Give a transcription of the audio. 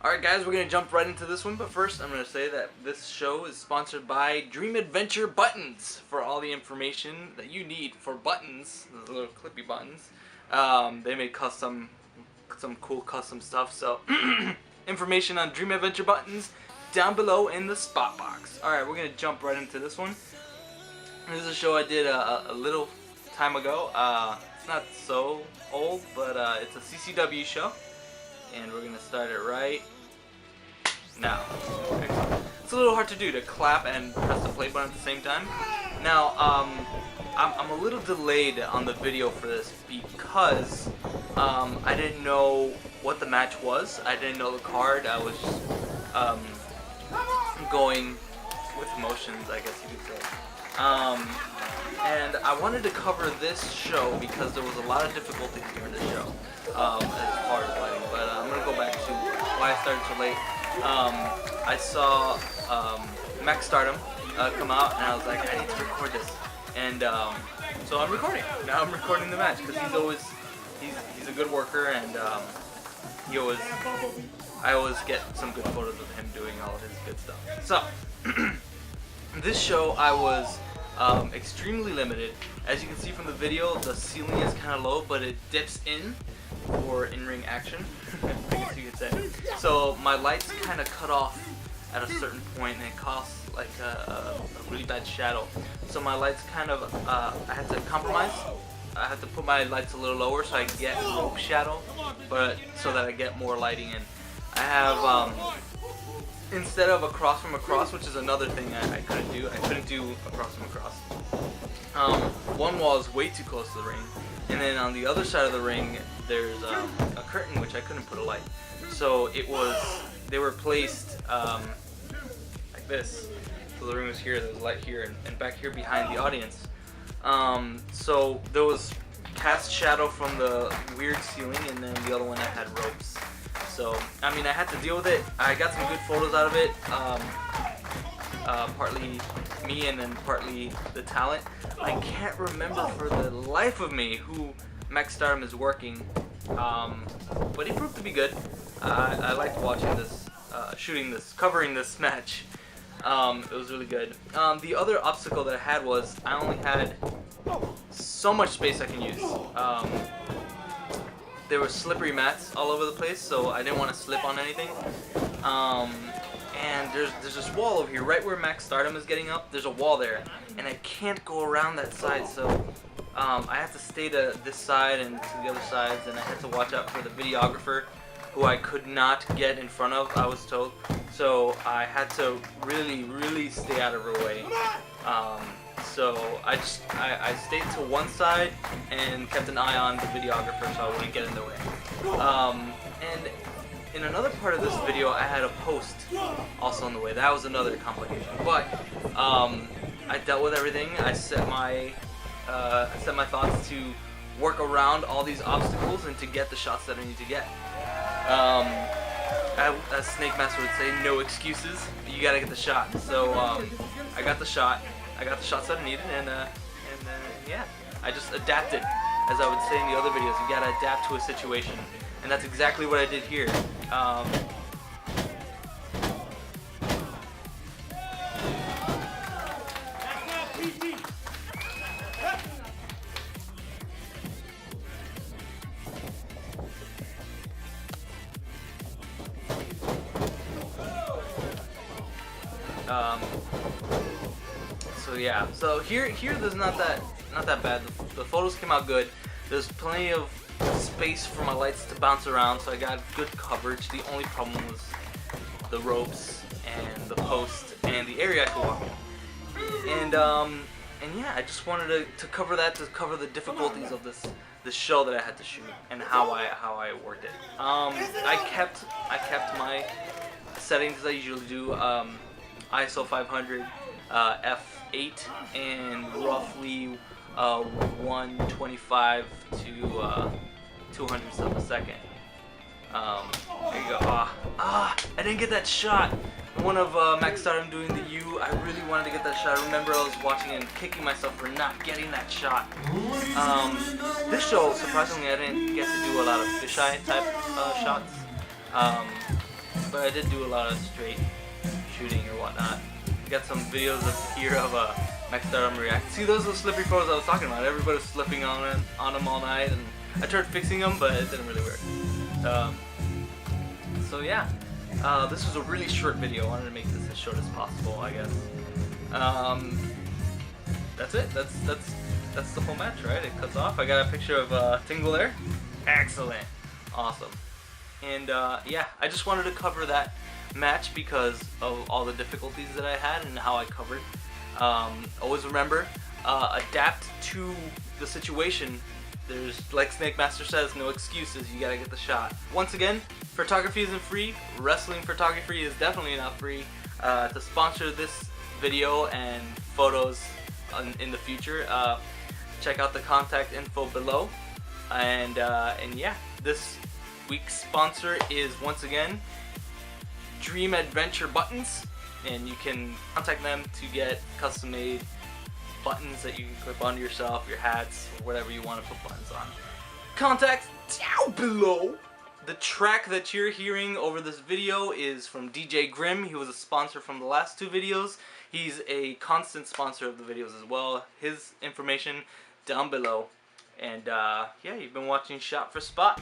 Alright guys, we're going to jump right into this one, but first I'm going to say that this show is sponsored by Dream Adventure Buttons for all the information that you need for buttons, those little clippy buttons. They make some cool custom stuff, so information on Dream Adventure Buttons down below in the spot box. Alright, we're going to jump right into this one. This is a show I did a little time ago. It's not so old, but it's a CCW show. And we're going to start it right now. Okay. It's a little hard to do, to clap and press the play button at the same time. Now, I'm a little delayed on the video for this because I didn't know what the match was. I didn't know the card. I was just going with emotions, I guess you could say. And I wanted to cover this show because there was a lot of difficulties during the show as far as lighting. But I'm going to go back to why I started so late. I saw Stardom come out, and I was like, I need to record this. And so I'm recording. Now I'm recording the match because he's a good worker, and I always get some good photos of him doing all of his good stuff. So this show I was extremely limited. As you can see from the video, the ceiling is kind of low, but it dips in for in-ring action, I guess you could say. So my lights kind of cut off at a certain point, and it caused like a really bad shadow. So my lights kind of, I had to compromise. I had to put my lights a little lower so I get rope shadow, but so that I get more lighting in. I have, instead of across from across, which is another thing I couldn't do. I couldn't do across from across. One wall is way too close to the ring, and then on the other side of the ring there's a curtain which I couldn't put a light. So they were placed like this. So the ring was here, there was a light here, and back here behind the audience. So there was cast shadow from the weird ceiling, and then the other one that had ropes. So, I mean, I had to deal with it. I got some good photos out of it, partly me and then partly the talent. I can't remember for the life of me who Stardom is working, but he proved to be good. I liked watching this, covering this match. It was really good. The other obstacle that I had was I only had so much space I can use. There were slippery mats all over the place, so I didn't want to slip on anything. And there's this wall over here, right where Stardom is getting up. There's a wall there, and I can't go around that side, so I had to stay to this side and to the other sides, and I had to watch out for the videographer, who I could not get in front of, I was told. So I had to really stay out of her way. So I stayed to one side and kept an eye on the videographer so I wouldn't get in the way. And in another part of this video, I had a post also in the way. That was another complication. But I dealt with everything. I set my thoughts to work around all these obstacles and to get the shots that I need to get. As Snake Master would say, no excuses. You gotta get the shot. So I got the shot. I got the shots that I needed, and yeah, I just adapted. As I would say in the other videos, you gotta adapt to a situation, and that's exactly what I did here. So yeah, so here there's not that bad. The photos came out good. There's plenty of space for my lights to bounce around, so I got good coverage. The only problem was the ropes and the post and the area I could walk in. And yeah, I just wanted to cover that, to cover the difficulties of this show that I had to shoot and how I worked it. I kept my settings as I usually do. ISO 500, f8, and roughly 125 to 200 stuff a second. There you go. I didn't get that shot. One of Stardom doing the U. I really wanted to get that shot. I remember I was watching and kicking myself for not getting that shot. This show, surprisingly, I didn't get to do a lot of fisheye type shots. but I did do a lot of straight shooting or whatnot. Got some videos up here of my Stardom react. See those slippery photos I was talking about? Everybody was slipping on them all night, and I tried fixing them, but it didn't really work. So yeah, this was a really short video. I wanted to make this as short as possible, I guess. That's it. That's the whole match, right? It cuts off. I got a picture of Tingle there. Excellent, awesome. And yeah, I just wanted to cover that match because of all the difficulties that I had and how I covered. Always remember, adapt to the situation. There's, like Snake Master says, no excuses. You gotta get the shot. Once again, photography isn't free. Wrestling photography is definitely not free. To sponsor this video and photos in the future, check out the contact info below. And yeah, this week's sponsor is once again Dream Adventure Buttons, and you can contact them to get custom-made buttons that you can clip onto yourself, your hats, or whatever you want to put buttons on. Contact down below. The track that you're hearing over this video is from DJ Grimm. He was a sponsor from the last two videos. He's a constant sponsor of the videos as well. His information down below. And yeah, you've been watching Shot for Spot.